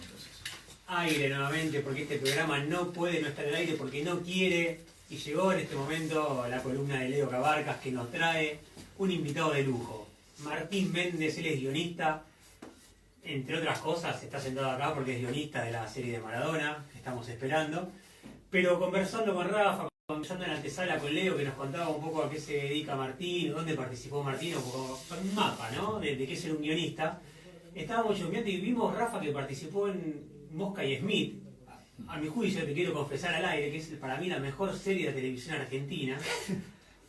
entonces. Aire nuevamente, porque este programa no puede no estar en el aire, porque no quiere, y llegó en este momento la columna de Leo Cabarcas, que nos trae un invitado de lujo. Martín Méndez, él es guionista, entre otras cosas, está sentado acá porque es guionista de la serie de Maradona, que estamos esperando, pero conversando con Rafa, conversando en la antesala con Leo, que nos contaba un poco a qué se dedica Martín, dónde participó Martín, un mapa, ¿no?, de qué es ser un guionista. Estábamos chusmeando y vimos, Rafa, que participó en Mosca y Smith. A mi juicio, te quiero confesar al aire, que es para mí la mejor serie de televisión argentina.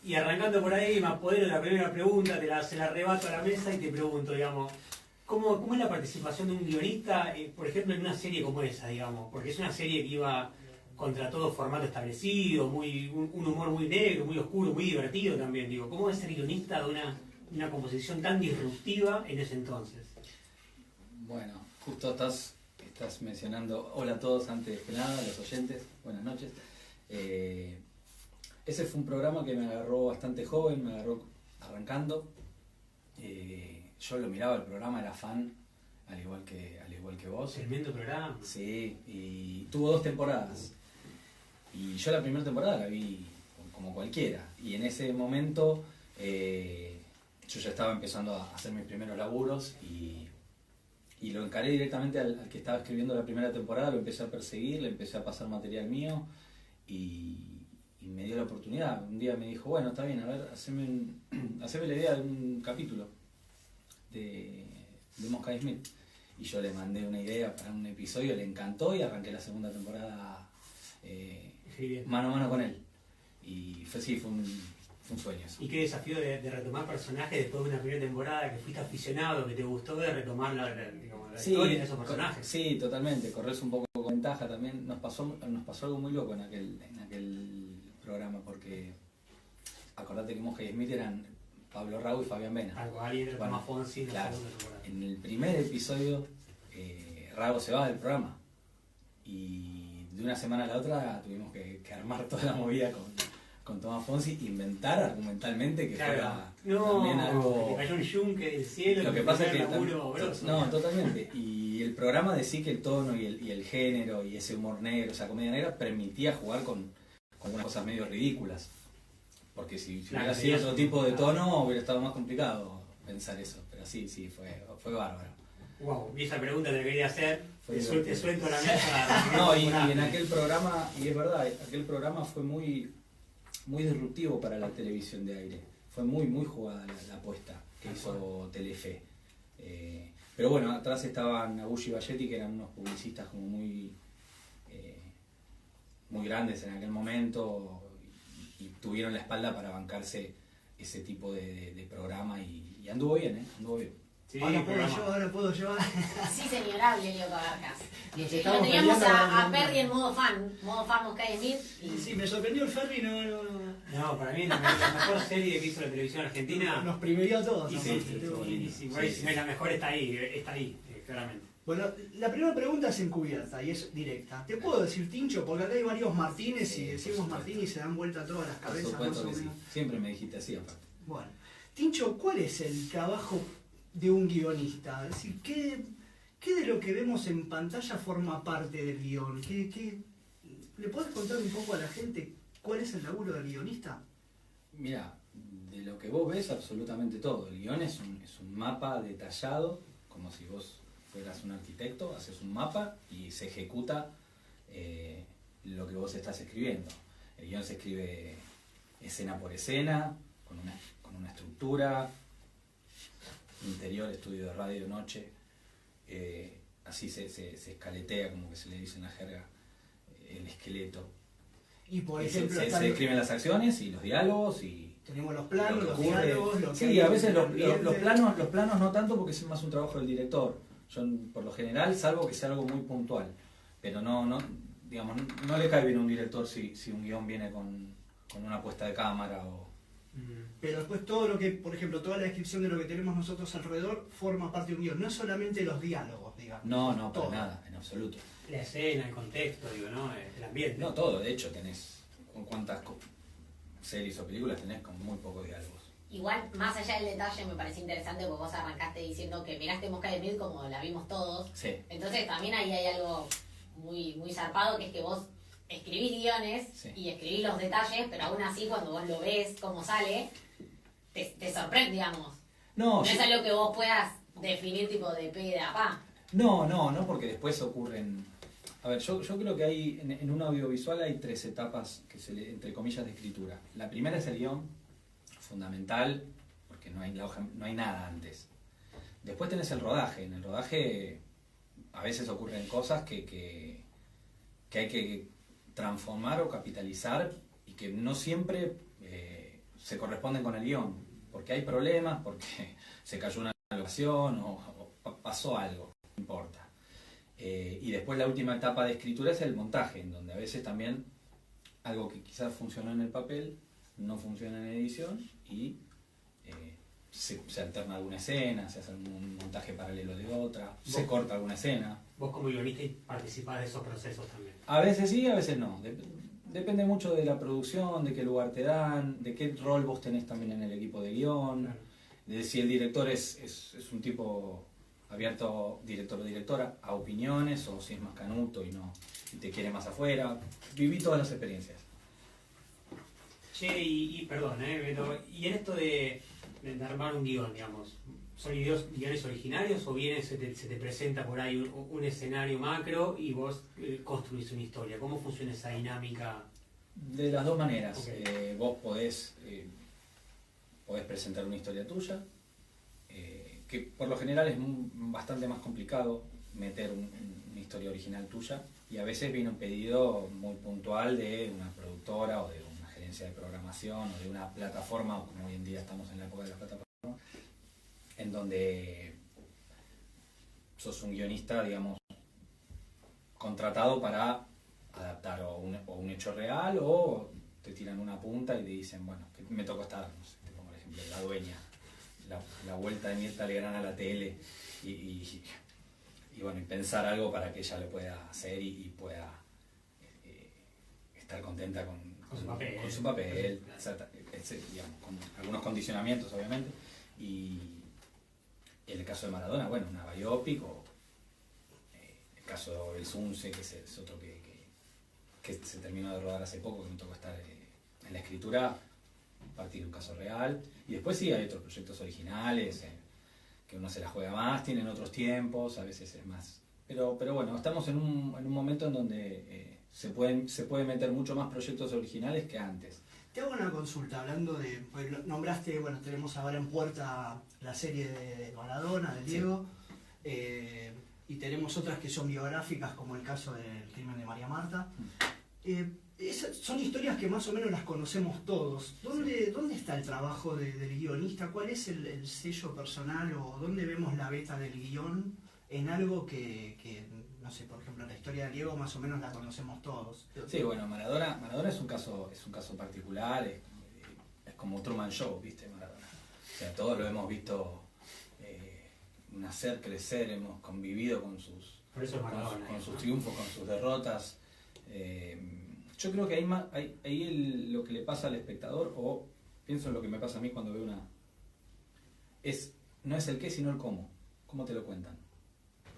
Y arrancando por ahí, me apodero de la primera pregunta, se la arrebato a la mesa y te pregunto, digamos, ¿cómo es la participación de un guionista, por ejemplo, en una serie como esa, digamos? Porque es una serie que iba contra todo formato establecido, un humor muy negro, muy oscuro, muy divertido también. Digo, ¿cómo es ser guionista de una composición tan disruptiva en ese entonces? Bueno, justo estás mencionando, hola a todos antes que nada, los oyentes, buenas noches. Ese fue un programa que me agarró bastante joven, me agarró arrancando. Yo lo miraba, el programa, era fan, al igual que vos. Tremendo programa. Sí, y tuvo 2 temporadas. Y yo la primera temporada la vi como cualquiera. Y en ese momento yo ya estaba empezando a hacer mis primeros laburos y lo encaré directamente al que estaba escribiendo la primera temporada, lo empecé a perseguir, le empecé a pasar material mío y me dio la oportunidad. Un día me dijo, bueno, está bien, a ver, haceme la idea de un capítulo de Mosca y Smith. Y yo le mandé una idea para un episodio, le encantó y arranqué la segunda temporada mano a mano con él. Y fue un sueño eso. ¿Y qué desafío de retomar personajes después de una primera temporada que fuiste aficionado, que te gustó de retomar la historia de esos personajes? Sí, totalmente, corres un poco con ventaja también. Nos pasó algo muy loco en aquel programa, porque acordate que Mosca y Smith eran Pablo Rago y Fabián Vena. Algo alguien de Tomás Fonsi. Claro, en el primer episodio Rago se va del programa y de una semana a la otra tuvimos que armar toda la movida con Tomás Fonsi, inventar argumentalmente que fuera también algo... Te cayó un yunque del cielo. Lo que pasa es que... No, totalmente. Y el programa decía que el tono y el género y ese humor negro, esa comedia negra, permitía jugar con unas cosas medio ridículas. Porque si hubiera sido otro tipo de tono, hubiera estado más complicado pensar eso. Pero sí, fue bárbaro. Wow, y esa pregunta te quería hacer. Te suelto la mesa. No, y en aquel programa, y es verdad, aquel programa fue muy disruptivo para la televisión de aire. Fue muy jugada la apuesta que hizo Telefe. Pero bueno, atrás estaban Agulli y Balletti, que eran unos publicistas como muy grandes en aquel momento y tuvieron la espalda para bancarse ese tipo de programa y anduvo bien, anduvo bien. Sí, ahora puedo yo. Sí, señora, Leo Cabarcas. Nos Lo estamos teníamos peleando a Perry en modo fan Mosca y Smith. Sí, me sorprendió el Ferry, No, para mí la mejor serie que hizo la televisión argentina. nos primerió a todos. Y si no es la mejor, está ahí, claramente. Bueno, la primera pregunta es encubierta y es directa. ¿Te puedo decir Tincho? Porque acá hay varios Martínez y decimos Martín y se dan vuelta todas las cabezas. Por supuesto que sí. Siempre me dijiste así, aparte. Bueno, Tincho, ¿cuál es el trabajo de un guionista? Es decir, ¿qué de lo que vemos en pantalla forma parte del guión? ¿Le podés contar un poco a la gente cuál es el laburo del guionista? Mira, de lo que vos ves, absolutamente todo. El guión es un mapa detallado, como si vos fueras un arquitecto, haces un mapa y se ejecuta lo que vos estás escribiendo. El guión se escribe escena por escena, con una estructura, interior, estudio de radio, noche, así se escaletea, como que se le dice en la jerga, el esqueleto. Y por ejemplo, se describen las acciones y los diálogos y tenemos los planos, los diálogos, lo que sí, a veces los planos no tanto porque es más un trabajo del director. Yo por lo general, salvo que sea algo muy puntual, pero no le cae bien a un director si un guión viene con una puesta de cámara o... Pero después todo lo que, por ejemplo, toda la descripción de lo que tenemos nosotros alrededor forma parte de un guión, no solamente los diálogos, digamos. No, para nada, en absoluto. La escena, el contexto, ¿no? El ambiente. No, todo, de hecho tenés, ¿cuántas series o películas tenés con muy pocos diálogos? igual, más allá del detalle, me parece interesante porque vos arrancaste diciendo que miraste Mosca de Mil como la vimos todos. Sí. Entonces también ahí hay algo muy, muy zarpado, que es que vos escribís guiones Sí. y escribís los detalles, pero aún así cuando vos lo ves cómo sale, te sorprende, digamos. No, No es algo que vos puedas definir tipo de pe de a pa. no, porque después ocurren... A ver, yo creo que hay en un audiovisual hay 3 etapas que entre comillas de escritura. La primera es el guión, fundamental, porque no hay nada antes. Después tenés el rodaje. En el rodaje a veces ocurren cosas que hay que transformar o capitalizar y que no siempre se corresponden con el guión, porque hay problemas, porque se cayó una locación o pasó algo, no importa. Y después la última etapa de escritura es el montaje, en donde a veces también algo que quizás funcionó en el papel no funciona en edición y se alterna alguna escena, se hace un montaje paralelo de otra, se corta alguna escena. Vos como guionista participás de esos procesos también. A veces sí, a veces no. Depende mucho de la producción, de qué lugar te dan, de qué rol vos tenés también en el equipo de guión, Claro. de si el director es un tipo abierto, director o directora, a opiniones, o si es más canuto y te quiere más afuera. Viví todas las experiencias. Che, y perdón, pero y en esto de armar un guión, digamos, ¿son guiones originarios o bien se te presenta por ahí un escenario macro y vos construís una historia? ¿Cómo funciona esa dinámica? De las dos maneras. Okay. Vos podés presentar una historia tuya, que por lo general es bastante más complicado meter una historia original tuya, y a veces viene un pedido muy puntual de una productora o de una gerencia de programación o de una plataforma, como hoy en día estamos en la época de las plataformas, en donde sos un guionista, digamos, contratado para adaptar o un hecho real, o te tiran una punta y te dicen, bueno, que me tocó estar, no sé, te pongo el ejemplo de La Dueña, la vuelta de Mirta Legrand a la tele, y bueno, y pensar algo para que ella lo pueda hacer y pueda estar contenta con su papel, digamos, con algunos condicionamientos obviamente, y en el caso de Maradona, bueno, una biopic, o el caso del Sunce, que es otro que se terminó de rodar hace poco, que me tocó estar en la escritura, a partir de un caso real. Y después sí hay otros proyectos originales, que uno se la juega más, tienen otros tiempos, a veces es más... Pero bueno, estamos en un momento en donde se pueden meter mucho más proyectos originales que antes. Te hago una consulta, hablando de... Pues nombraste, bueno, tenemos ahora en puerta la serie de Maradona, de Diego, y tenemos otras que son biográficas, como el caso del crimen de María Marta. Esas son historias que más o menos las conocemos todos. ¿Dónde está el trabajo del guionista? ¿Cuál es el sello personal, o dónde vemos la beta del guión en algo que no sé, por ejemplo, la historia de Diego más o menos la conocemos todos? Sí, bueno, Maradona es un caso particular, es como Truman Show, ¿viste? Maradona. O sea, todos lo hemos visto nacer, crecer, hemos convivido con sus, Por eso es Maradona, con sus triunfos, con sus derrotas. Yo creo que ahí lo que le pasa al espectador, o pienso en lo que me pasa a mí cuando veo no es el qué, sino el cómo te lo cuentan.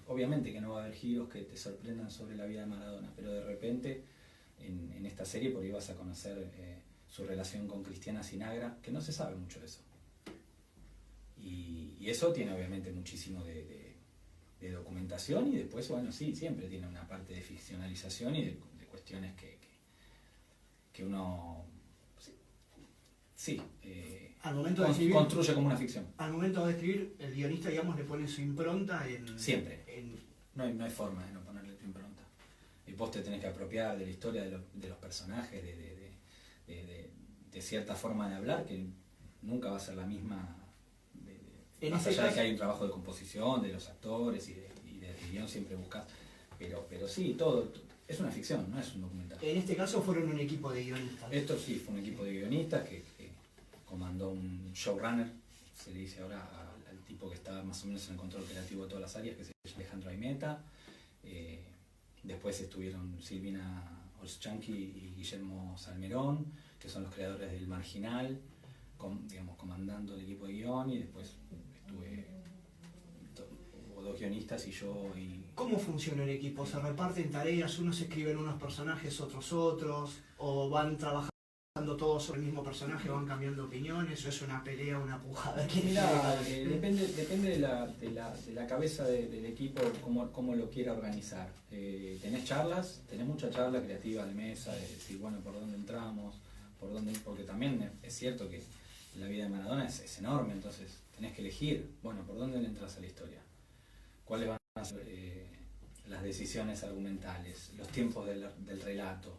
Obviamente que no va a haber giros que te sorprendan sobre la vida de Maradona, pero de repente en esta serie por ahí vas a conocer su relación con Cristiana Sinagra, que no se sabe mucho de eso. Y eso tiene obviamente muchísimo de documentación, y después, bueno, sí, siempre tiene una parte de ficcionalización y de cuestiones que uno al momento de escribir, construye como una ficción. Al momento de escribir, el guionista, digamos, le pone su impronta en... Siempre. No hay forma de no ponerle tu impronta. Y vos te tenés que apropiar de la historia de los personajes, de cierta forma de hablar, que nunca va a ser la misma. Más allá de que hay un trabajo de composición, de los actores y de guión, siempre buscas. Pero sí, todo es una ficción, no es un documental. En este caso fueron un equipo de guionistas. Esto sí, fue un equipo de guionistas que comandó un showrunner, se le dice ahora al tipo que está más o menos en el control creativo de todas las áreas, que se llama Alejandro Aimeta. Después estuvieron Silvina Olschanki y Guillermo Salmerón, que son los creadores del Marginal, digamos, comandando el equipo de guión y después hubo 2 guionistas y yo. ¿Cómo funciona el equipo? ¿Se reparten tareas? ¿Unos escriben unos personajes, otros? ¿O van trabajando todos sobre el mismo personaje, van cambiando opiniones? ¿O es una pelea, una pujada? Mirá, depende de la cabeza del equipo, cómo lo quiera organizar. Tenés mucha charla creativa de mesa, de decir, bueno, por dónde entramos, porque también es cierto que la vida de Maradona es enorme, entonces tenés que elegir, bueno, por dónde le entras a la historia, cuáles van a ser las decisiones argumentales, los tiempos del relato,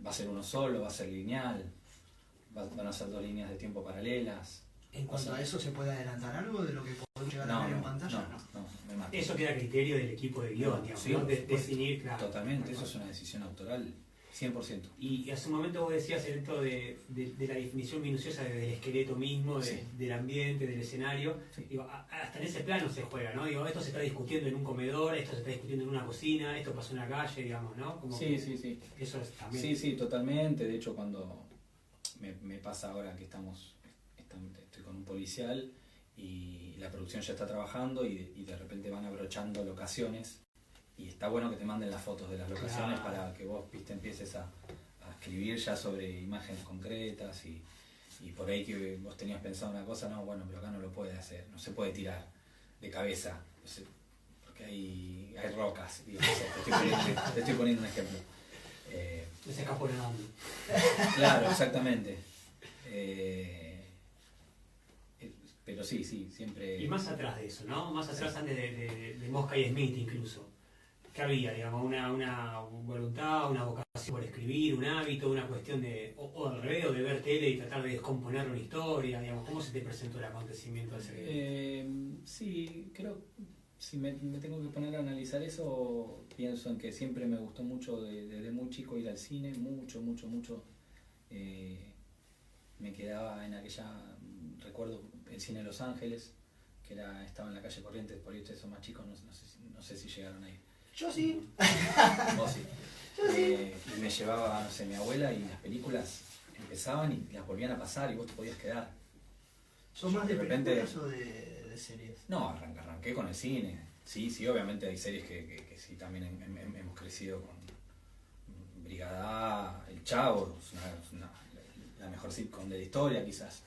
va a ser uno solo, va a ser lineal, van a ser 2 líneas de tiempo paralelas. En cuanto a eso, ¿se puede adelantar algo de lo que podemos llegar a ver en pantalla? No, me mato. Eso queda a criterio del equipo de guión, digamos, Sí, ¿no? Definir, claro. Totalmente, eso es una decisión autoral, 100%. Y hace un momento vos decías esto de la definición minuciosa del esqueleto mismo, Sí. del ambiente, del escenario. Sí. Digo, hasta en ese plano se juega, ¿no? Digo, esto se está discutiendo en un comedor, esto se está discutiendo en una cocina, esto pasó en la calle, digamos, ¿no? Como Sí. eso es también. Sí, totalmente. De hecho, cuando me pasa ahora que estoy con un policial y la producción ya está trabajando y de repente van abrochando locaciones y está bueno que te manden las fotos de las locaciones para que vos empieces a escribir ya sobre imágenes concretas y por ahí que vos tenías pensado una cosa, no, bueno, pero acá no lo puede hacer, no se puede tirar de cabeza, no sé, porque hay rocas, digo, no sé, te estoy poniendo un ejemplo. No se escapó nadando. Claro, exactamente. Pero sí, siempre. Y más atrás de eso, ¿no? Más atrás antes de Mosca y Smith incluso. ¿Qué había, digamos? Una voluntad, una vocación por escribir, un hábito, una cuestión de, o al revés, o de ver tele y tratar de descomponer una historia, digamos. ¿Cómo se te presentó el acontecimiento de ese video? Sí, creo, si me tengo que poner a analizar eso, pienso en que siempre me gustó mucho desde muy chico ir al cine, mucho. Me quedaba en recuerdo el cine de Los Ángeles, que estaba en la calle Corrientes, por ahí ustedes son más chicos, no sé si llegaron ahí. Yo sí. Vos sí. Yo sí. Y me llevaba, no sé, mi abuela y las películas empezaban y las volvían a pasar y vos te podías quedar. ¿Son más de repente, películas o de series? No, arranqué con el cine. Sí, obviamente hay series que sí también hemos crecido con Brigada A, El Chavo, la mejor sitcom de la historia quizás.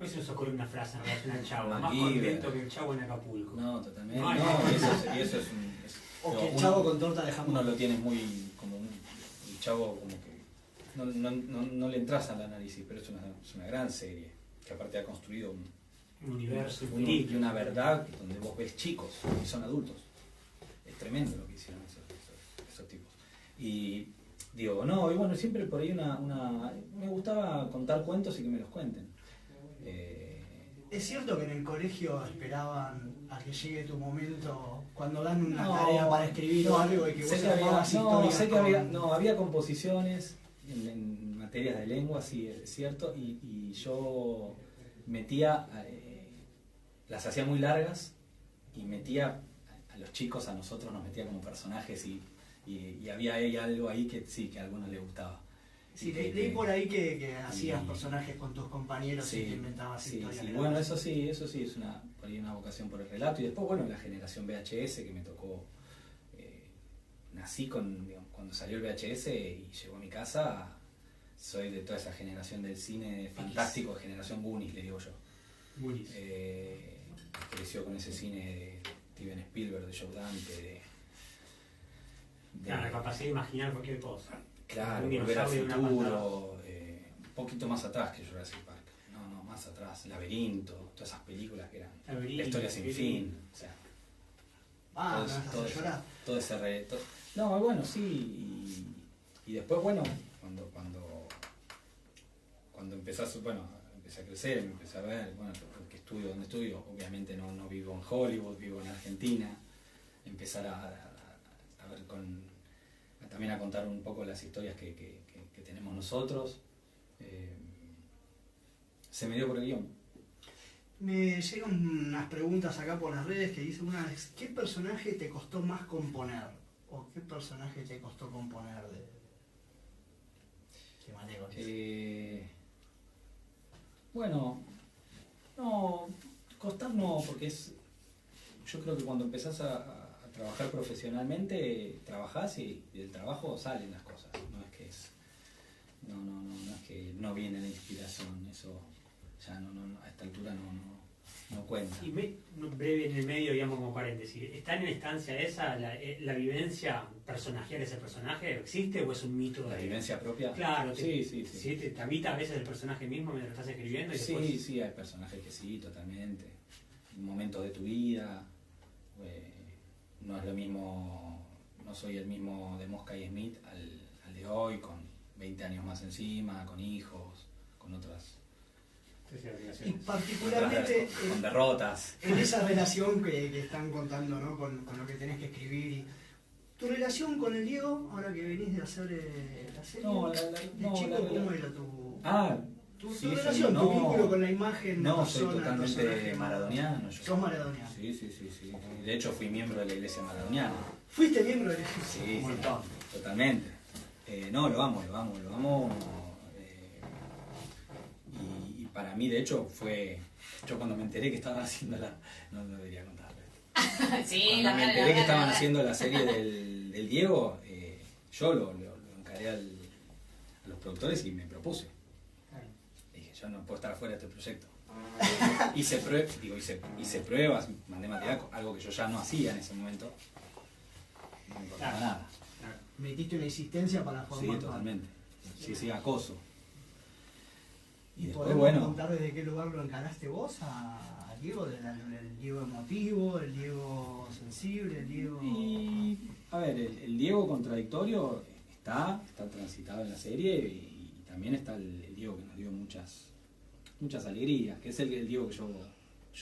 Hoy se nos ocurre una frase en relación al Chavo, más MacGyver. contento que el Chavo en Acapulco. No, totalmente. Ay, No, y eso es O que el Chavo con torta de jamón. Uno lo tiene muy como el Chavo como que no le entras al análisis, pero es una gran serie que aparte ha construido Un universo y infinito. una verdad donde vos ves chicos y son adultos. Es tremendo lo que hicieron esos tipos. Y digo, no, y bueno, siempre por ahí me gustaba contar cuentos y que me los cuenten. ¿Es cierto que en el colegio esperaban a que llegue tu momento cuando dan una tarea para escribir o algo y que vos armabas historias? Había composiciones en materias de lengua, sí, es cierto, y yo metía, las hacía muy largas y metía a los chicos, a nosotros nos metía como personajes y había algo ahí que sí, que a algunos les gustaba. Sí, leí por ahí que hacías personajes con tus compañeros y que inventabas historias. Sí, bueno, eso sí es por ahí una vocación por el relato. Y después, bueno, la generación VHS que me tocó, nací cuando salió el VHS y llegó a mi casa, soy de toda esa generación del cine fantástico, generación Goonies, le digo yo. Goonies. Creció con ese cine de Steven Spielberg, de Joe Dante, Claro, la capacidad de imaginar cualquier cosa. Claro, Un Volver al dinosaurio, una Futuro, un poquito más atrás que Jurassic Park. No, más atrás. Laberinto, todas esas películas que eran Laberinto, La historia sin fin. O sea, Ah, me vas a hacer llorar. todo ese reto. No, bueno, sí. Y después, bueno, cuando empecé a crecer, me empecé a ver, bueno, ¿qué estudio? ¿Dónde estudio? Obviamente no vivo en Hollywood, vivo en Argentina. Empezar a ver también a contar un poco las historias que tenemos nosotros. Se me dio por el guión. Me llegan unas preguntas acá por las redes que dicen una vez, ¿qué personaje te costó más componer? ¿O qué personaje te costó componer de manejo? Bueno, no, costar no, porque yo creo que cuando empezás a trabajar profesionalmente, trabajás y del trabajo salen las cosas. No es que no es que no viene la inspiración, eso ya a esta altura no cuenta. Y breve en el medio, digamos como paréntesis, ¿está en la instancia esa la vivencia personajear ese personaje? ¿Existe o es un mito? ¿La vivencia propia? Claro, sí. ¿Te habita a veces el personaje mismo mientras lo estás escribiendo? Y después... Sí, hay personajes que sí, totalmente. Momentos de tu vida, no es lo mismo, no soy el mismo de Mosca y Smith al de hoy, con 20 años más encima, con hijos, con otras... Y particularmente con derrotas. en esa relación que están contando, ¿no? Con lo que tenés que escribir. ¿Tu relación con el Diego, ahora que venís de hacer la serie? No, ¿Cómo era tu sí, relación, tu vínculo con la imagen? No, la soy persona, el totalmente personaje? maradoniano. ¿Sos maradoniano? Sí. De hecho fui miembro de la iglesia maradoniana. ¿Fuiste miembro de la Sí, un montón? Totalmente. No, lo amo. Y para mí, de hecho, yo cuando me enteré que estaban haciendo no debería contarlo. Sí, Cuando me enteré que estaban haciendo la serie del Diego, yo lo encaré a los productores y me propuse. Dije, yo no puedo estar fuera de este proyecto. Hice pruebas, mandé material, algo que yo ya no hacía en ese momento. No me importaba nada. Metiste una insistencia para formar Sí, totalmente. Sí, acoso. ¿Y después, podemos contar desde qué lugar lo encaraste vos a Diego? ¿El Diego emotivo, el Diego sensible, el Diego...? Y, a ver, el Diego contradictorio está transitado en la serie y también está el Diego que nos dio muchas alegrías, que es el Diego que yo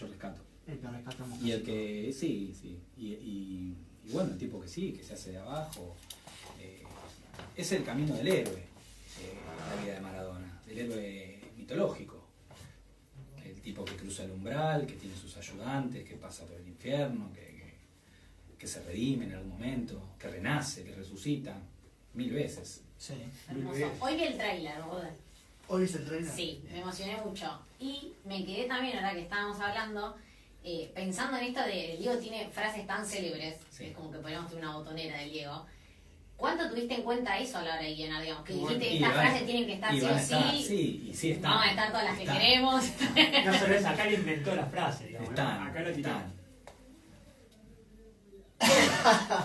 rescato. El que rescatamos. Y el que, sí. Y bueno, el tipo que se hace de abajo. Es el camino del héroe, la vida de Maradona, del héroe mitológico. El tipo que cruza el umbral, que tiene sus ayudantes, que pasa por el infierno, que se redime en algún momento, que renace, que resucita 1000 veces. Sí. Hermoso. Hoy vi el tráiler, Roder. ¿Hoy viste el trailer? Sí, me emocioné mucho. Y me quedé también, ahora que estábamos hablando, pensando en esto de Diego tiene frases tan célebres, Sí. que es como que podríamos tener una botonera del Diego. ¿Cuánto tuviste en cuenta eso a la hora de guionar, digamos? Que dijiste, estas frases tienen que estar sí o sí. Sí, y sí están. Vamos a estar todas las que queremos. No solo es acá le inventó la frase, digamos. Están, Acá lo tiró.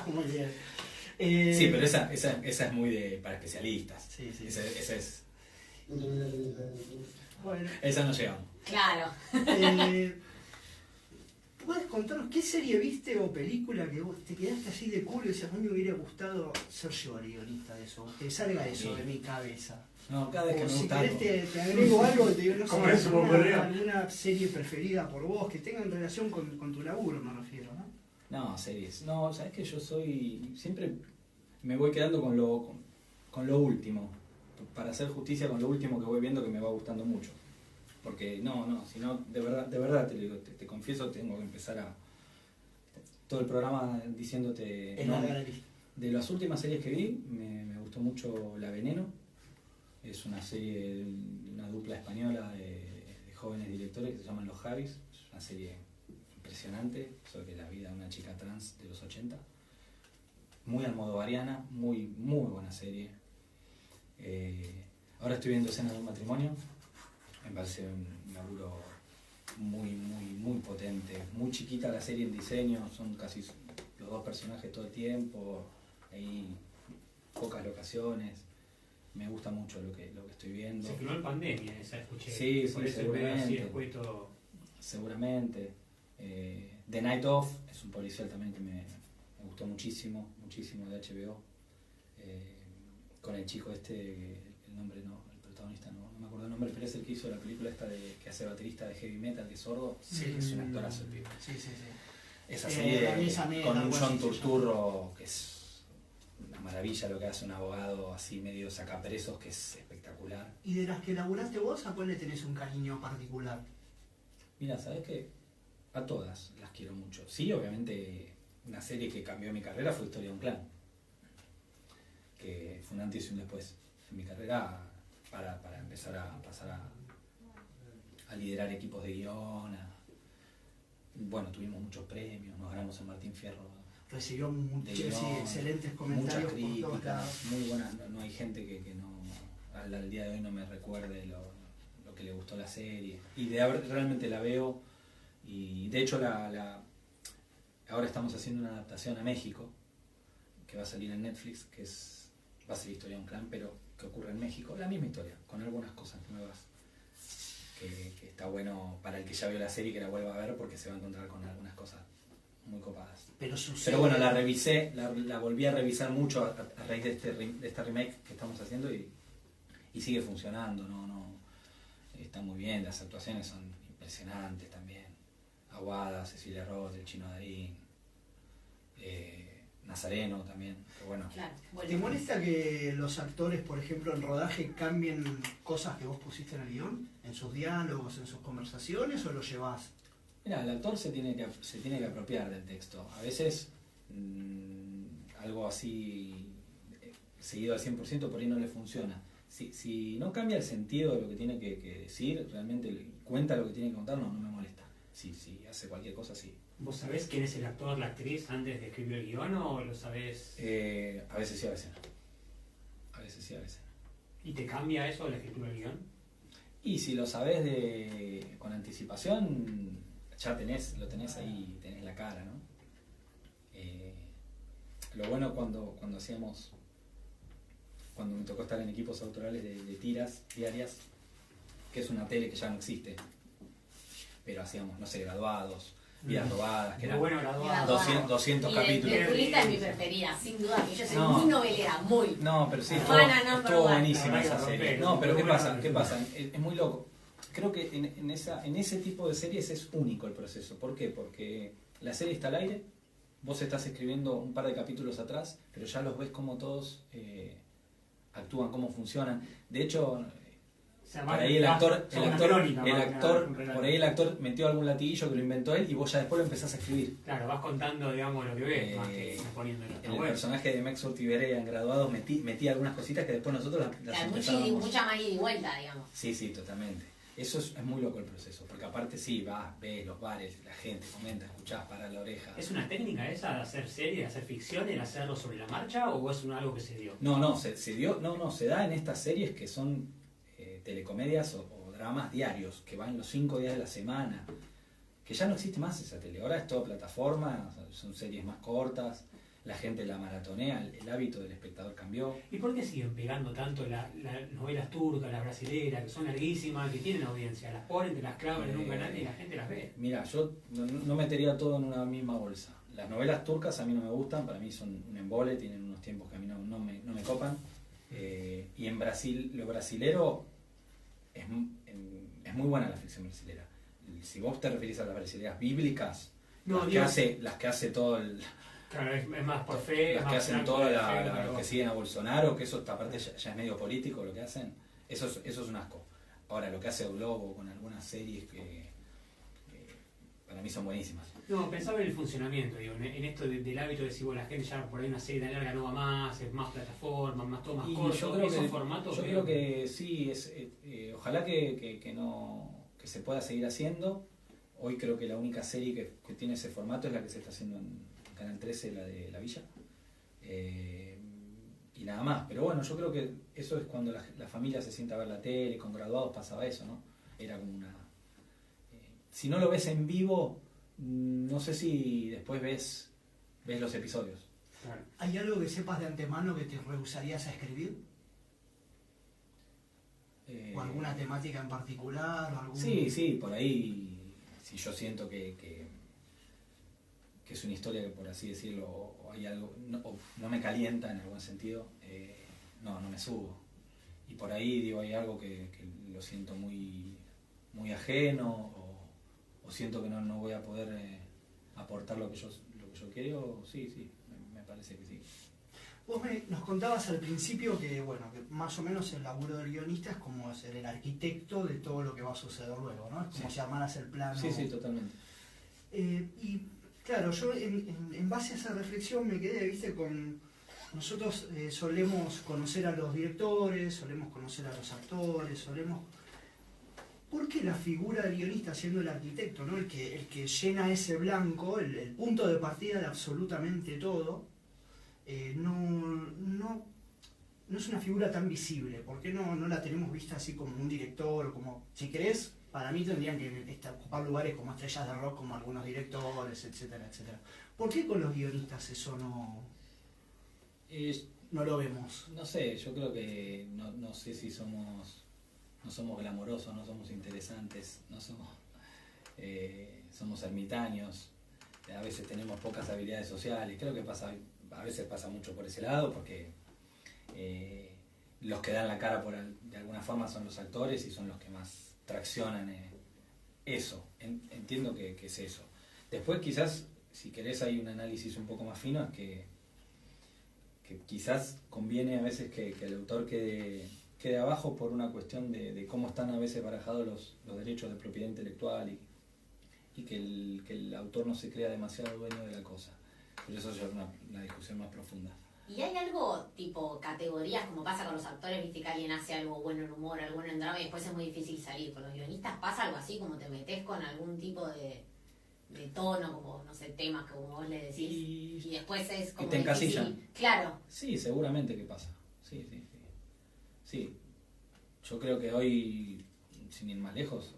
Muy bien. Sí, pero esa es muy para especialistas. Sí. Esa es. Bueno, Esa no llegamos. Claro. ¿puedes contarnos qué serie viste o película que vos te quedaste así de culo y decías, a mí me hubiera gustado ser yo el guionista de eso? Que salga eso de mi cabeza. No, cada vez que O me si gusta querés algo. te agrego algo, te digo, no ¿Cómo sé, es su ocurrió? alguna serie preferida por vos, que tenga en relación con tu laburo, me refiero, ¿no? No, series. No, sabes que yo siempre me voy quedando con lo último. Para hacer justicia con lo último que voy viendo que me va gustando mucho. Porque si no, de verdad te digo, te confieso, tengo que empezar todo el programa diciéndote. Es no, larga la lista. de las últimas series que vi, me gustó mucho La Veneno. Es una serie de una dupla española de jóvenes directores que se llaman Los Javis. Es una serie impresionante sobre la vida de una chica trans de los 80. Muy almodovariana, muy buena serie. Ahora estoy viendo Escenas de un matrimonio. Me parece un laburo muy potente. Muy chiquita la serie en diseño, son casi los dos personajes todo el tiempo. Hay pocas locaciones. Me gusta mucho lo que estoy viendo. Se filmó en pandemia, esa escuché. Sí, Por eso el medio así escueto. Seguramente. The Night Of es un policial también que me gustó muchísimo de HBO. Con el chico el nombre el protagonista no me acuerdo el nombre, pero es el que hizo la película esta que hace baterista de heavy metal, que es sordo. Sí. Es un actorazo el pibe. Sí. Esa serie con un algo John así se Turturro que es una maravilla lo que hace un abogado así medio sacapresos, que es espectacular. ¿Y de las que laburaste vos, a cuál le tenés un cariño particular? Mira, ¿sabes qué? A todas las quiero mucho. Sí, obviamente una serie que cambió mi carrera fue Historia de un Clan, que fue un antes y un después en mi carrera para empezar a pasar a liderar equipos de guión. Bueno, tuvimos muchos premios, nos ganamos el Martín Fierro. Recibió De guión, excelentes muchas comentarios por todos críticas, lados. muy buenas. No hay gente que no, al día de hoy no me recuerde lo que le gustó la serie. Y realmente la veo. Y de hecho ahora estamos haciendo una adaptación a México, que va a salir en Netflix, va a ser Historia de un clan, pero que ocurre en México. La misma historia, con algunas cosas nuevas. Que está bueno para el que ya vio la serie que la vuelva a ver, porque se va a encontrar con algunas cosas muy copadas. Pero bueno, la revisé, la volví a revisar mucho a raíz de esta remake que estamos haciendo y sigue funcionando, está muy bien, las actuaciones son impresionantes también. Aguada, Cecilia Roth, el Chino Darín, Nazareno también, que bueno. Claro, ¿Te molesta que los actores, por ejemplo, en rodaje cambien cosas que vos pusiste en el guión? ¿En sus diálogos, en sus conversaciones, o lo llevás? Mira, el actor se tiene que apropiar del texto. A veces algo así seguido al 100% por ahí no le funciona. Si no cambia el sentido de lo que tiene que decir, realmente cuenta lo que tiene que contar, no me molesta. Si hace cualquier cosa, sí. ¿Vos sabés quién es el actor, la actriz, antes de escribir el guión o lo sabés? A veces sí, a veces no. A veces sí, a veces no. ¿Y te cambia eso la escritura del guión? Y si lo sabés con anticipación, ya lo tenés ahí, tenés la cara, ¿no? Lo bueno cuando me tocó estar en equipos autorales de tiras diarias, que es una tele que ya no existe, pero hacíamos, no sé, graduados, vidas robadas, que Muy eran bueno graduado. 200 capítulos. De tu lista es mi preferida, sin duda, que yo soy No. muy novelera, muy. No, pero sí, Juana, number estuvo one. buenísima La esa verdad que serie. rompe, No, pero ¿qué buena pasa? ¿Qué película. pasa? Es muy loco. Creo que en ese tipo de series es único el proceso. ¿Por qué? Porque la serie está al aire, vos estás escribiendo un par de capítulos atrás, pero ya los ves como todos actúan, cómo funcionan. De hecho, por ahí el actor por ahí el actor metió algún latiguillo que lo inventó él y vos ya después lo empezás a escribir. Claro, vas contando, digamos, lo que ves, más que poniéndolo. En el personaje de Max Urtiberea en Graduados metí algunas cositas que después nosotros las Claro, empezábamos. mucha más ida y vuelta, digamos. Sí, totalmente. Eso es muy loco el proceso, porque aparte sí, vas, ves los bares, la gente comenta, escuchás, paras la oreja. ¿Es una técnica esa de hacer series, de hacer ficción, el hacerlo sobre la marcha, o es algo que se dio? No, se da en estas series que son telecomedias o dramas diarios, que van los 5 días de la semana, que ya no existe más esa tele, ahora es todo plataforma, o sea, son series más cortas, la gente la maratonea, el hábito del espectador cambió. ¿Y por qué siguen pegando tanto las novelas turcas, las brasileras, que son larguísimas, que tienen audiencia? Las ponen, te las clavan en un canal y la gente las ve. Mira, yo no metería todo en una misma bolsa. Las novelas turcas a mí no me gustan, para mí son un embole, tienen unos tiempos que a mí no me copan. Y en Brasil, lo brasilero es muy buena la ficción brasilera. Si vos te referís a las brasileras bíblicas, No, las que hace todo el... Claro, es más por fe. Las más que hacen blanco todo de fe, los pero- que siguen a Bolsonaro, que eso esta parte ya es medio político lo que hacen, eso es un asco. Ahora, lo que hace Globo con algunas series que para mí son buenísimas. No, pensaba en el funcionamiento, digo, en esto del hábito de decir, bueno, la gente ya por ahí una serie tan larga no va más, es más plataforma, más todo más Y corto, yo creo esos que, formatos. yo creo que sí, ojalá que se pueda seguir haciendo. Hoy creo que la única serie que tiene ese formato es la que se está haciendo en Canal 13, la de La Villa. Y nada más. Pero bueno, yo creo que eso es cuando la familia se sienta a ver la tele, con Graduados pasaba eso, ¿no? Era como una... si no lo ves en vivo, no sé si después ves los episodios. Claro. ¿Hay algo que sepas de antemano que te rehusarías a escribir? ¿O alguna temática en particular? O algún... Sí, por ahí, si yo siento que es una historia que, por así decirlo, o hay algo, no me calienta en algún sentido, no me subo. Y por ahí, digo, hay algo que lo siento muy, muy ajeno, o siento que no voy a poder aportar lo que yo quiero, sí, me parece que sí. Vos nos contabas al principio que, bueno, que más o menos el laburo del guionista es como ser el arquitecto de todo lo que va a suceder luego, ¿no? Es como Sí. si armaras el plano. Sí, totalmente. Y claro, yo en base a esa reflexión me quedé, viste, con... Nosotros solemos conocer a los directores, solemos conocer a los actores, ¿por qué la figura del guionista, siendo el arquitecto, ¿no? el que llena ese blanco, el punto de partida de absolutamente todo, no es una figura tan visible? ¿Por qué no la tenemos vista así como un director? O como, si querés, para mí tendrían que ocupar lugares como estrellas de rock, como algunos directores, etcétera, etcétera. ¿Por qué con los guionistas eso no lo vemos? No sé, yo creo que no sé si no somos glamorosos, no somos interesantes, no somos, somos ermitaños, a veces tenemos pocas habilidades sociales. Creo que a veces pasa mucho por ese lado, porque los que dan la cara de alguna forma son los actores y son los que más traccionan eso. Entiendo que es eso. Después quizás, si querés, hay un análisis un poco más fino, es que quizás conviene a veces que el autor quede abajo por una cuestión de cómo están a veces barajados los derechos de propiedad intelectual y que el autor no se crea demasiado dueño de la cosa. Pero eso ya es una discusión más profunda. ¿Y hay algo tipo categorías, como pasa con los actores, viste que alguien hace algo bueno en humor, algo bueno en drama y después es muy difícil salir? ¿Con los guionistas pasa algo así, como te metes con algún tipo de tono, como, no sé, temas que como vos le decís, y después es como y te encasillan? difícil? Claro. Sí, seguramente que pasa. Sí. Yo creo que hoy, sin ir más lejos,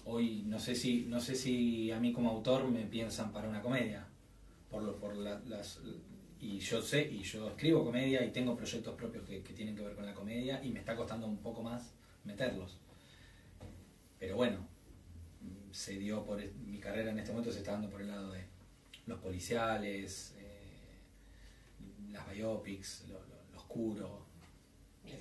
hoy no sé si a mí como autor me piensan para una comedia, y yo escribo comedia y tengo proyectos propios que tienen que ver con la comedia y me está costando un poco más meterlos. Pero bueno, se dio mi carrera en este momento se está dando por el lado de los policiales, las biopics, lo oscuro.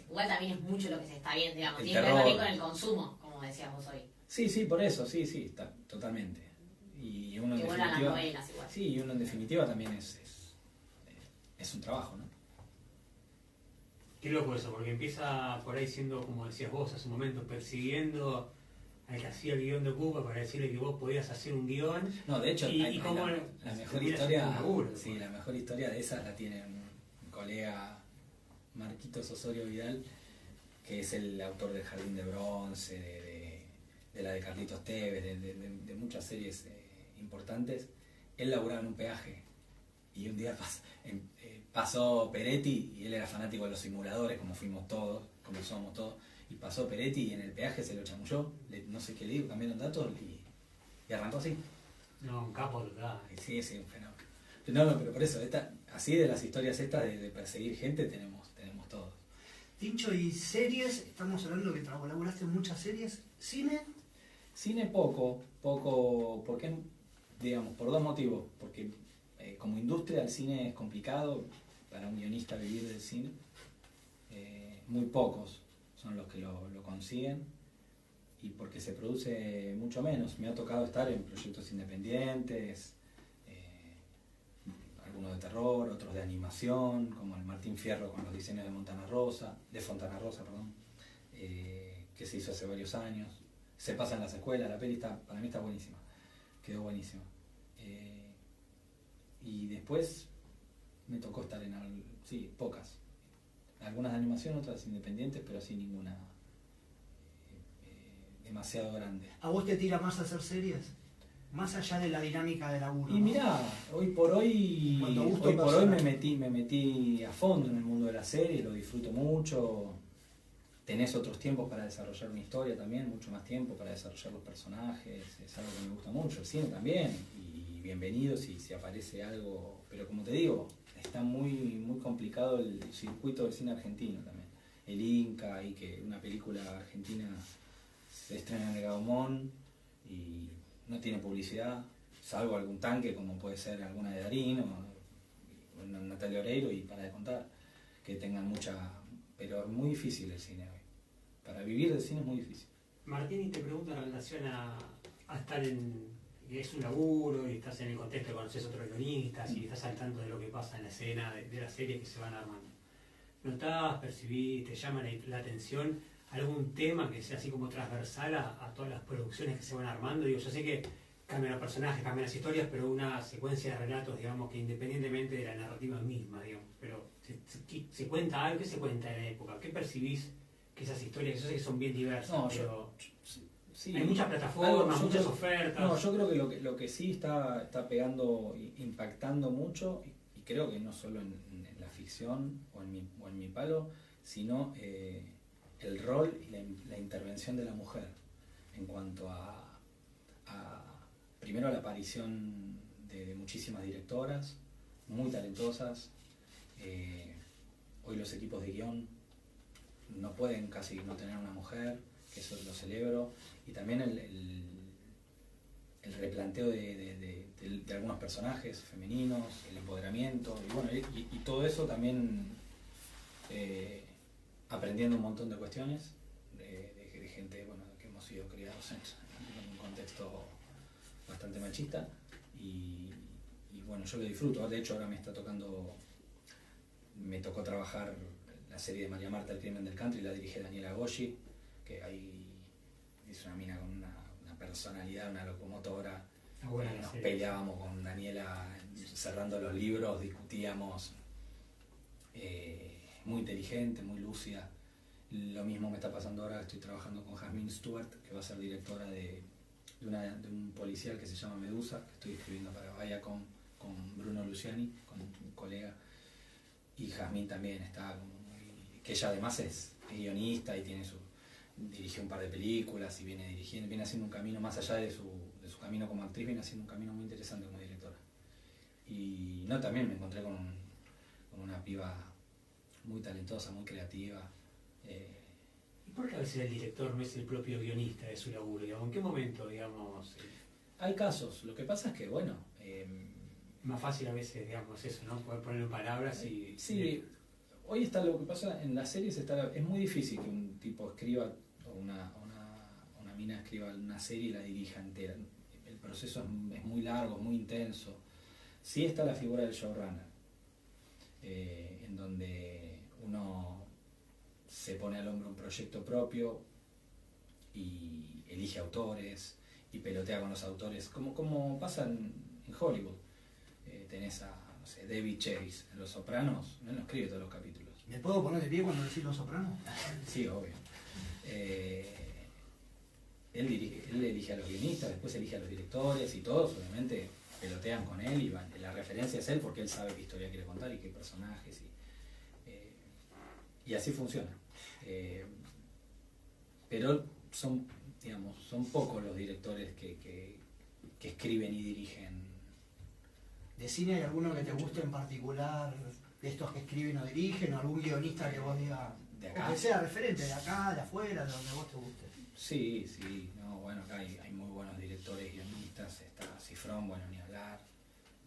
Igual también es mucho lo que se está viendo, digamos, El tiene que ver también terror. con el consumo, como decíamos hoy. Sí, por eso, sí, está, totalmente. Y uno Que en vuelan las definitiva, novelas igual. sí, y uno en definitiva también es un trabajo, ¿no? Qué loco eso, porque empieza por ahí siendo, como decías vos hace un momento, persiguiendo al que hacía el guión de Cuba para decirle que vos podías hacer un guión. No, de hecho, Y cómo la se mejor termina historia, haciendo un laburo, sí, pues. la mejor historia de esas la tiene un colega, Marquitos Osorio Vidal, que es el autor del Jardín de Bronce, de la de Carlitos Tevez, de muchas series importantes. Él laburaba en un peaje y un día pasó Peretti y él era fanático de los simuladores, como fuimos todos, como somos todos, y pasó Peretti y en el peaje se lo chamulló, no sé qué le digo, cambiaron datos y arrancó así. No, un capo total. Sí, un fenómeno. No, pero por eso, así de las historias estas de perseguir gente tenemos todos. Tincho, y series, estamos hablando que laburaste en muchas series. ¿Cine? Cine poco, porque, digamos, por dos motivos. Porque como industria el cine es complicado para un guionista vivir del cine. Muy pocos son los que lo consiguen. Y porque se produce mucho menos. Me ha tocado estar en proyectos independientes, algunos de terror, otros de animación, como el Martín Fierro con los diseños de Fontana Rosa, que se hizo hace varios años. Se pasa en las escuelas, la peli para mí está buenísima, quedó buenísima. Y después me tocó estar en pocas. Algunas de animación, otras independientes, pero así ninguna demasiado grande. ¿A vos te tira más hacer series? Más allá de la dinámica de laburo. Y ¿no? mirá, hoy por hoy me metí a fondo en el mundo de la serie, lo disfruto mucho. Tenés otros tiempos para desarrollar una historia también, mucho más tiempo para desarrollar los personajes, es algo que me gusta mucho. El cine también, y bienvenido si aparece algo, pero como te digo, está muy complicado el circuito del cine argentino también. El Inca, y que una película argentina se estrena en el Gaumont y no tiene publicidad, salvo algún tanque como puede ser alguna de Darín o Natalia Oreiro, y para de contar, que tengan mucha... Pero es muy difícil el cine hoy. Para vivir del cine es muy difícil. Martín, y te pregunto en relación a estar que es un laburo y estás en el contexto, conoces otros guionistas y estás al tanto de lo que pasa en la escena de las series que se van armando. ¿Notás, percibís, te llama la atención algún tema que sea así como transversal a todas las producciones que se van armando? Digo, yo sé que cambian los personajes, cambian las historias, pero una secuencia de relatos, digamos, que independientemente de la narrativa misma, digamos, pero se cuenta algo. ¿Qué se cuenta en la época? ¿Qué percibís que esas historias, yo sé que son bien diversas, No, pero sí, hay muchas plataformas, yo muchas creo- ofertas. No, yo creo que lo que sí está pegando, impactando mucho, y creo que no solo en la ficción o en mi palo, sino el rol y la intervención de la mujer en cuanto primero a la aparición de muchísimas directoras muy talentosas. Hoy los equipos de guión no pueden casi no tener una mujer, que eso lo celebro, y también el replanteo de algunos personajes femeninos, el empoderamiento, y bueno, y todo eso también aprendiendo un montón de cuestiones de gente, bueno, que hemos sido criados en un contexto bastante machista, y bueno, yo lo disfruto. De hecho, ahora me tocó trabajar la serie de María Marta, El crimen del country, la dirige Daniela Goggi, que ahí es una mina con una personalidad, una locomotora. Bueno, Nos sí. peleábamos con Daniela cerrando los libros, discutíamos, muy inteligente, muy lúcida. Lo mismo me está pasando ahora, estoy trabajando con Jasmine Stewart, que va a ser directora de un policial que se llama Medusa, que estoy escribiendo para Viacom con Bruno Luciani, con un colega. Y Jasmine también está que ella además es guionista y dirigió un par de películas y viene haciendo un camino más allá de su camino como actriz, viene haciendo un camino muy interesante como directora. Y no, también me encontré con una piba muy talentosa, muy creativa. ¿Y por qué a veces el director no es el propio guionista de su laburo? Digamos, ¿en qué momento, digamos, Hay casos, lo que pasa es que, bueno, más fácil a veces, digamos, eso, ¿no? Poder poner en palabras y... sí, hoy está lo que pasa en las series, es muy difícil que un tipo escriba, o una mina escriba una serie y la dirija entera. El proceso es muy largo, muy intenso. Sí está la figura del showrunner, en donde uno se pone al hombro un proyecto propio y elige autores y pelotea con los autores, como pasa en Hollywood. Tenés a, no sé, David Chase en Los Sopranos, él no escribe todos los capítulos. ¿Me puedo poner de pie cuando decís Los Sopranos? Sí, obvio. Él elige a los guionistas, después elige a los directores, y todos obviamente pelotean con él, y la referencia es él porque él sabe qué historia quiere contar y qué personajes, y así funciona. Pero son pocos los directores que escriben y dirigen. ¿De cine hay alguno que te guste en particular, de estos que escriben o dirigen, o algún guionista que vos digas, ¿De acá? o que sea referente de acá, de afuera, de donde vos te guste? Sí, no, bueno, acá hay muy buenos directores, guionistas, está Cifrón, bueno, ni hablar,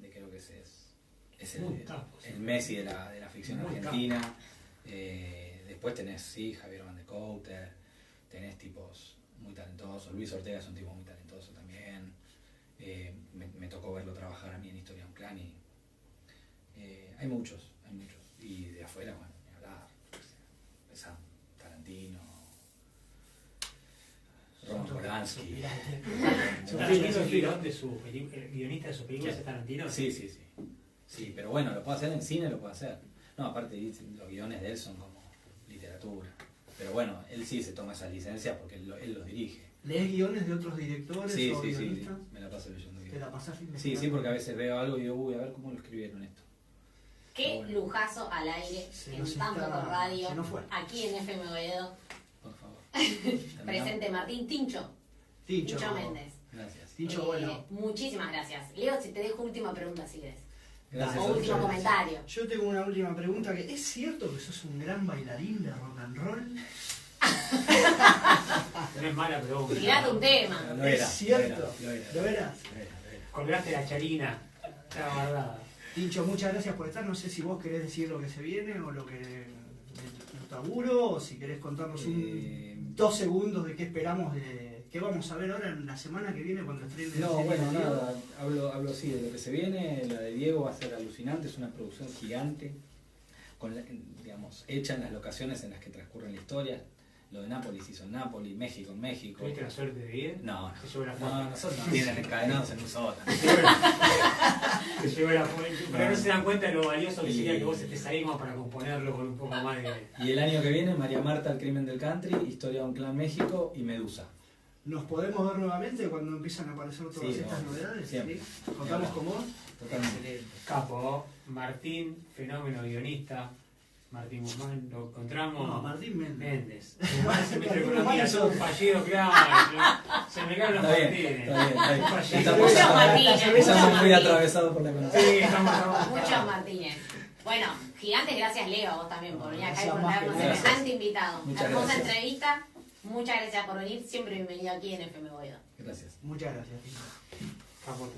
creo que ese es Muy capo, sí. el Messi de la ficción Muy argentina. Después tenés, sí, Javier Van de Couter, tenés tipos muy talentosos, Luis Ortega es un tipo muy talentoso también. Me tocó verlo trabajar a mí en Historia de un Clan, y hay muchos, y de afuera, bueno, ni hablar, Sam, Tarantino, Roman Polanski. ¿Tarantino es el guionista de sus películas es Tarantino? Sí, pero bueno, lo puede hacer en cine, lo puede hacer. No, aparte los guiones de él son como literatura. Pero bueno, él sí se toma esa licencia porque él los dirige. ¿Lees guiones de otros directores Sí, o sí, guionistas? me la paso leyendo ¿Te guiones. la pasás Sí, investigando? porque a veces veo algo y digo, uy, a ver cómo lo escribieron esto. Qué Bueno. lujazo al aire Se en nos Tanto está- por Radio, se nos fue. aquí en FM Boedo. Por favor. Presente Martín Tincho Tincho. Méndez. Gracias. Tincho, bueno. Muchísimas gracias. Leo, si te dejo última pregunta si querés. Gracias O a último ustedes. comentario. Yo tengo una última pregunta, que ¿es cierto que sos un gran bailarín de rock and roll? No es mala pregunta. Tirate un tema. Lo ¿Es era, cierto? lo era. ¿De veras? Colgaste la charina. Está guardada. Tincho, muchas gracias por estar. No sé si vos querés decir lo que se viene o lo que tu laburo, o si querés contarnos Eh, 2 segundos de qué esperamos, de qué vamos a ver ahora en la semana que viene cuando estrene la No, serie bueno, de Diego. nada, hablo sí de lo que se viene. La de Diego va a ser alucinante, es una producción gigante, hecha en las locaciones en las que transcurre la historia. lo de Nápoles hizo en Nápoles, México en México. ¿Tuviste la suerte de ir? No, Te llevo la no, foto. nosotros nos tienen encadenados en un sótano. Te llevo la foto. Pero no se dan cuenta de lo valioso que sería que vos estés ahí como para componerlo con un poco más de... Y el año que viene, María Marta, El crimen del country, Historia de un clan México y Medusa. ¿Nos podemos ver nuevamente cuando empiezan a aparecer todas Sí, estas no, novedades? siempre. ¿Sí? ¿Contamos con vos? Totalmente. Excelente. Capo, Martín, fenómeno guionista. Martín Guzmán, lo encontramos. No, Martín Méndez. Méndez. Guzmán es el ministro de Martín Economía, Guzmán todo un fallido, claro. Se me caen los Está bien, Martínez. está bien, está bien. Un fallido. Esta Muchos cosa- Martínez, Estamos muchos muy Martínez. atravesados por la economía. Sí, estamos. Muchos Martínez. Bueno, gigantes, gracias Leo, a vos también por venir acá y Gracias, más que contarnos nada. semejante invitado. Muchas Hermosa gracias. entrevista. Muchas gracias por venir. Siempre bienvenido aquí en FM Boedo. Gracias. Muchas gracias. Tito. Capo.